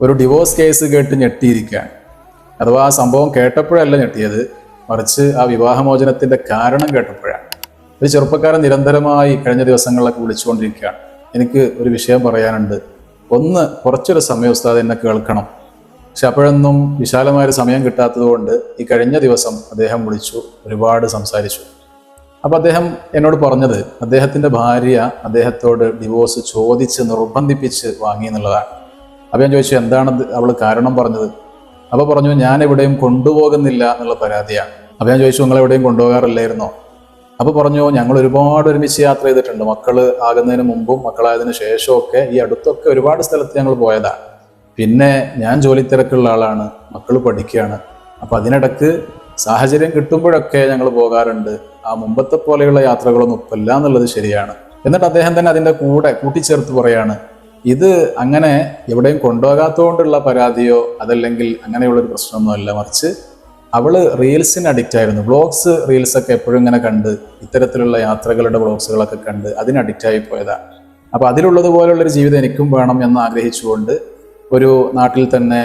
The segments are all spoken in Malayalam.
ഒരു ഡിവോഴ്സ് കേസ് കേട്ട് ഞെട്ടിയിരിക്കുകയാണ്. അഥവാ ആ സംഭവം കേട്ടപ്പോഴല്ല ഞെട്ടിയത്, മറിച്ച് ആ വിവാഹമോചനത്തിന്റെ കാരണം കേട്ടപ്പോഴാണ്. ഒരു ചെറുപ്പക്കാരൻ നിരന്തരമായി കഴിഞ്ഞ ദിവസങ്ങളിലൊക്കെ വിളിച്ചുകൊണ്ടിരിക്കുകയാണ്, എനിക്ക് ഒരു വിഷയം പറയാനുണ്ട്, കുറച്ചൊരു സമയം ഉസ്താദ് എന്നെ കേൾക്കണം. പക്ഷെ അപ്പോഴൊന്നും വിശാലമായൊരു സമയം കിട്ടാത്തത് കൊണ്ട് ഈ കഴിഞ്ഞ ദിവസം അദ്ദേഹം വിളിച്ചു, ഒരുപാട് സംസാരിച്ചു. അപ്പൊ അദ്ദേഹം എന്നോട് പറഞ്ഞത് അദ്ദേഹത്തിന്റെ ഭാര്യ അദ്ദേഹത്തോട് ഡിവോഴ്സ് ചോദിച്ച് നിർബന്ധിപ്പിച്ച് വാങ്ങി എന്നുള്ളതാണ്. അപ്പൊ ഞാൻ ചോദിച്ചു, എന്താണ് അവള് കാരണം പറഞ്ഞത്? അപ്പൊ പറഞ്ഞു, ഞാൻ എവിടെയും കൊണ്ടുപോകുന്നില്ല എന്നുള്ള പരാതിയാണ്. അപ്പൊ ഞാൻ ചോദിച്ചു, നിങ്ങൾ എവിടെയും കൊണ്ടുപോകാറില്ലായിരുന്നോ? അപ്പൊ പറഞ്ഞു, ഞങ്ങൾ ഒരുപാട് ഒരുമിച്ച് യാത്ര ചെയ്തിട്ടുണ്ട്. മക്കള് ആകുന്നതിന് മുമ്പും മക്കളായതിനു ശേഷവും ഒക്കെ ഈ അടുത്തൊക്കെ ഒരുപാട് സ്ഥലത്ത് ഞങ്ങൾ പോയതാണ്. പിന്നെ ഞാൻ ജോലി തിരക്കുള്ള ആളാണ്, മക്കൾ പഠിക്കുകയാണ്. അപ്പൊ അതിനിടക്ക് സാഹചര്യം കിട്ടുമ്പോഴൊക്കെ ഞങ്ങൾ പോകാറുണ്ട്. ആ മുമ്പത്തെ പോലെയുള്ള യാത്രകളൊന്നും ഇപ്പല്ല എന്നുള്ളത് ശരിയാണ്. എന്നിട്ട് അദ്ദേഹം തന്നെ അതിന്റെ കൂടെ കൂട്ടിച്ചേർത്ത് പറയാണ്, ഇത് അങ്ങനെ എവിടെയും കൊണ്ടുപോകാത്തതുകൊണ്ടുള്ള പരാതിയോ അതല്ലെങ്കിൽ അങ്ങനെയുള്ളൊരു പ്രശ്നമൊന്നുമല്ല, മറിച്ച് അവള് റീൽസിന് അഡിക്റ്റ് ആയിരുന്നു. വ്ളോഗ്സ് റീൽസൊക്കെ എപ്പോഴും ഇങ്ങനെ കണ്ട്, ഇത്തരത്തിലുള്ള യാത്രകളുടെ വ്ളോഗ്സുകളൊക്കെ കണ്ട് അതിന് അഡിക്റ്റ് ആയി പോയതാണ്. അപ്പൊ അതിലുള്ളതുപോലുള്ളൊരു ജീവിതം എനിക്കും വേണം എന്ന് ആഗ്രഹിച്ചുകൊണ്ട് ഒരു നാട്ടിൽ തന്നെ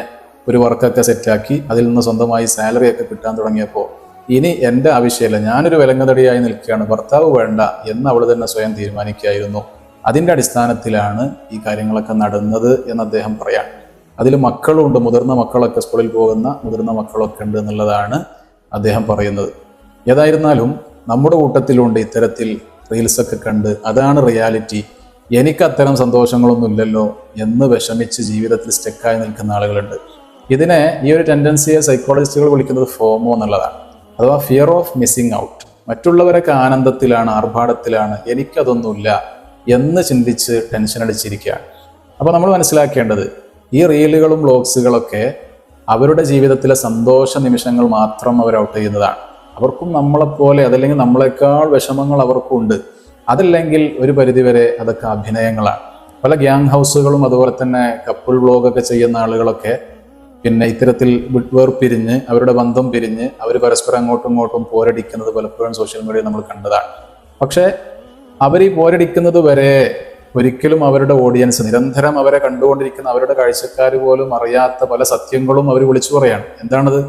ഒരു വർക്കൊക്കെ സെറ്റാക്കി അതിൽ നിന്ന് സ്വന്തമായി സാലറി ഒക്കെ കിട്ടാൻ തുടങ്ങിയപ്പോൾ ഇനി എൻ്റെ ആവശ്യമില്ല, ഞാനൊരു വിലങ്ങുതടിയായി നിൽക്കുകയാണ്, ഭർത്താവ് വേണ്ട എന്ന് അവൾ തന്നെ സ്വയം തീരുമാനിക്കുകയായിരുന്നു. അതിൻ്റെ അടിസ്ഥാനത്തിലാണ് ഈ കാര്യങ്ങളൊക്കെ നടന്നത് എന്ന് അദ്ദേഹം പറയാം. അതിൽ മക്കളുണ്ട്, മുതിർന്ന മക്കളൊക്കെ, സ്കൂളിൽ പോകുന്ന മുതിർന്ന മക്കളൊക്കെ ഉണ്ട് എന്നുള്ളതാണ് അദ്ദേഹം പറയുന്നത്. ഏതായിരുന്നാലും നമ്മുടെ കൂട്ടത്തിലുണ്ട് ഇത്തരത്തിൽ റീൽസൊക്കെ കണ്ട് അതാണ് റിയാലിറ്റി, എനിക്ക് അത്തരം സന്തോഷങ്ങളൊന്നും ഇല്ലല്ലോ എന്ന് വിഷമിച്ച് ജീവിതത്തിൽ സ്റ്റെക്കായി നിൽക്കുന്ന ആളുകളുണ്ട്. ഇതിനെ, ഈ ഒരു ടെൻഡൻസിയെ സൈക്കോളജിസ്റ്റുകൾ വിളിക്കുന്നത് ഫോമോ എന്നുള്ളതാണ്, അഥവാ ഫിയർ ഓഫ് മിസ്സിങ് ഔട്ട്. മറ്റുള്ളവരൊക്കെ ആനന്ദത്തിലാണ്, ആർഭാടത്തിലാണ്, എനിക്കതൊന്നുമില്ല എന്ന് ചിന്തിച്ച് ടെൻഷൻ അടിച്ചിരിക്കുകയാണ്. അപ്പോൾ നമ്മൾ മനസ്സിലാക്കേണ്ടത്, ഈ റീലുകളും വ്ളോഗ്സുകളൊക്കെ അവരുടെ ജീവിതത്തിലെ സന്തോഷ നിമിഷങ്ങൾ മാത്രം അവർ ഔട്ട് ചെയ്യുന്നതാണ്. അവർക്കും നമ്മളെപ്പോലെ അതല്ലെങ്കിൽ നമ്മളെക്കാൾ വിഷമങ്ങൾ അവർക്കും ഉണ്ട്. അതല്ലെങ്കിൽ ഒരു പരിധിവരെ അതൊക്കെ അഭിനയങ്ങളാണ്. പല ഗ്യാങ് ഹൗസുകളും അതുപോലെ തന്നെ കപ്പിൾ വ്ളോഗൊക്കെ ചെയ്യുന്ന ആളുകളൊക്കെ പിന്നെ ഇത്തരത്തിൽ വേർപിരിഞ്ഞ് അവരുടെ ബന്ധം പിരിഞ്ഞ് അവർ പരസ്പരം അങ്ങോട്ടും ഇങ്ങോട്ടും പോരടിക്കുന്നത് പലപ്പോഴും സോഷ്യൽ മീഡിയയിൽ നമ്മൾ കണ്ടതാണ്. പക്ഷേ അവർ ഈ പോരടിക്കുന്നത് വരെ ഒരിക്കലും അവരുടെ ഓഡിയൻസ്, നിരന്തരം അവരെ കണ്ടുകൊണ്ടിരിക്കുന്ന അവരുടെ കാഴ്ചക്കാർ പോലും അറിയാത്ത പല സത്യങ്ങളും അവർ വിളിച്ചു പറയാണ്. എന്താണത്?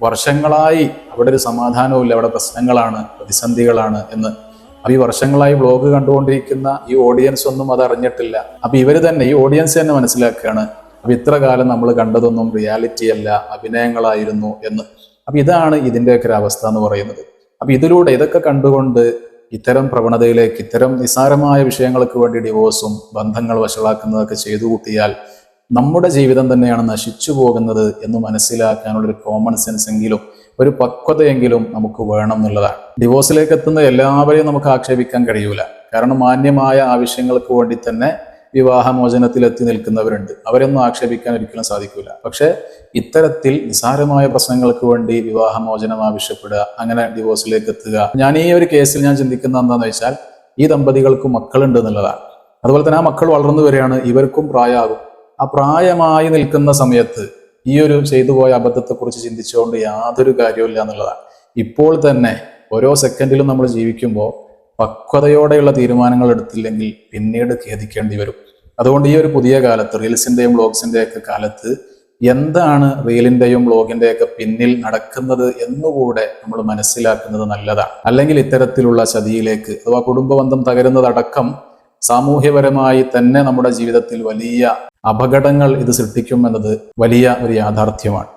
വർഷങ്ങളായി അവിടെ ഒരു സമാധാനവുമില്ല, അവിടെ പ്രശ്നങ്ങളാണ്, പ്രതിസന്ധികളാണ് എന്ന്. അപ്പൊ ഈ വർഷങ്ങളായി വ്ളോഗ് കണ്ടുകൊണ്ടിരിക്കുന്ന ഈ ഓഡിയൻസ് ഒന്നും അത് അറിഞ്ഞിട്ടില്ല. അപ്പൊ ഇവര് തന്നെ, ഈ ഓഡിയൻസ് തന്നെ മനസ്സിലാക്കുകയാണ്, അപ്പൊ ഇത്ര കാലം നമ്മൾ കണ്ടതൊന്നും റിയാലിറ്റി അല്ല, അഭിനയങ്ങളായിരുന്നു എന്ന്. അപ്പൊ ഇതാണ് ഇതിൻ്റെയൊക്കെ ഒരു അവസ്ഥ എന്ന് പറയുന്നത്. അപ്പൊ ഇതിലൂടെ ഇതൊക്കെ കണ്ടുകൊണ്ട് ഇത്തരം പ്രവണതയിലേക്ക്, ഇത്തരം നിസ്സാരമായ വിഷയങ്ങൾക്ക് വേണ്ടി ഡിവോഴ്സും ബന്ധങ്ങൾ വഷളാക്കുന്നതൊക്കെ ചെയ്തു കൂട്ടിയാൽ നമ്മുടെ ജീവിതം തന്നെയാണ് നശിച്ചു പോകുന്നത് എന്ന് മനസ്സിലാക്കാനുള്ളൊരു കോമൺ സെൻസ് എങ്കിലും, ഒരു പക്വതയെങ്കിലും നമുക്ക് വേണം എന്നുള്ളതാണ്. ഡിവോഴ്സിലേക്ക് എത്തുന്ന എല്ലാവരെയും നമുക്ക് ആക്ഷേപിക്കാൻ കഴിയൂല. കാരണം മാന്യമായ ആവശ്യങ്ങൾക്ക് വേണ്ടി തന്നെ വിവാഹമോചനത്തിലെത്തി നിൽക്കുന്നവരുണ്ട്, അവരൊന്നും ആക്ഷേപിക്കാൻ ഒരിക്കലും സാധിക്കില്ല. പക്ഷെ ഇത്തരത്തിൽ നിസ്സാരമായ പ്രശ്നങ്ങൾക്ക് വേണ്ടി വിവാഹമോചനം ആവശ്യപ്പെടുക, അങ്ങനെ ഡിവോഴ്സിലേക്ക് എത്തുക. ഞാൻ ഈ ഒരു കേസിൽ ഞാൻ ചിന്തിക്കുന്നത് എന്താണെന്ന് വെച്ചാൽ, ഈ ദമ്പതികൾക്ക് മക്കളുണ്ട് എന്നുള്ളതാണ്. അതുപോലെ തന്നെ ആ മക്കൾ വളർന്നു വരികയാണ്, ഇവർക്കും പ്രായമാകും. ആ പ്രായമായി നിൽക്കുന്ന സമയത്ത് ഈ ഒരു ചെയ്തു പോയ അബദ്ധത്തെക്കുറിച്ച് ചിന്തിച്ചുകൊണ്ട് യാതൊരു കാര്യമില്ല എന്നുള്ളതാണ്. ഇപ്പോൾ തന്നെ ഓരോ സെക്കൻഡിലും നമ്മൾ ജീവിക്കുമ്പോൾ പക്വതയോടെയുള്ള തീരുമാനങ്ങൾ എടുത്തില്ലെങ്കിൽ പിന്നീട് ഖേദിക്കേണ്ടി വരും. അതുകൊണ്ട് ഈ ഒരു പുതിയ കാലത്ത്, റീൽസിന്റെയും വ്ളോഗ്സിന്റെയും ഒക്കെ കാലത്ത്, എന്താണ് റീലിന്റെയും വ്ളോഗിന്റെയൊക്കെ പിന്നിൽ നടക്കുന്നത് എന്നുകൂടെ നമ്മൾ മനസ്സിലാക്കുന്നത് നല്ലതാണ്. അല്ലെങ്കിൽ ഇത്തരത്തിലുള്ള ചതിയിലേക്ക്, അഥവാ കുടുംബബന്ധം തകരുന്നതടക്കം സാമൂഹ്യപരമായി തന്നെ നമ്മുടെ ജീവിതത്തിൽ വലിയ അപകടങ്ങൾ ഇത് സൃഷ്ടിക്കും എന്നത് വലിയ ഒരു യാഥാർത്ഥ്യമാണ്.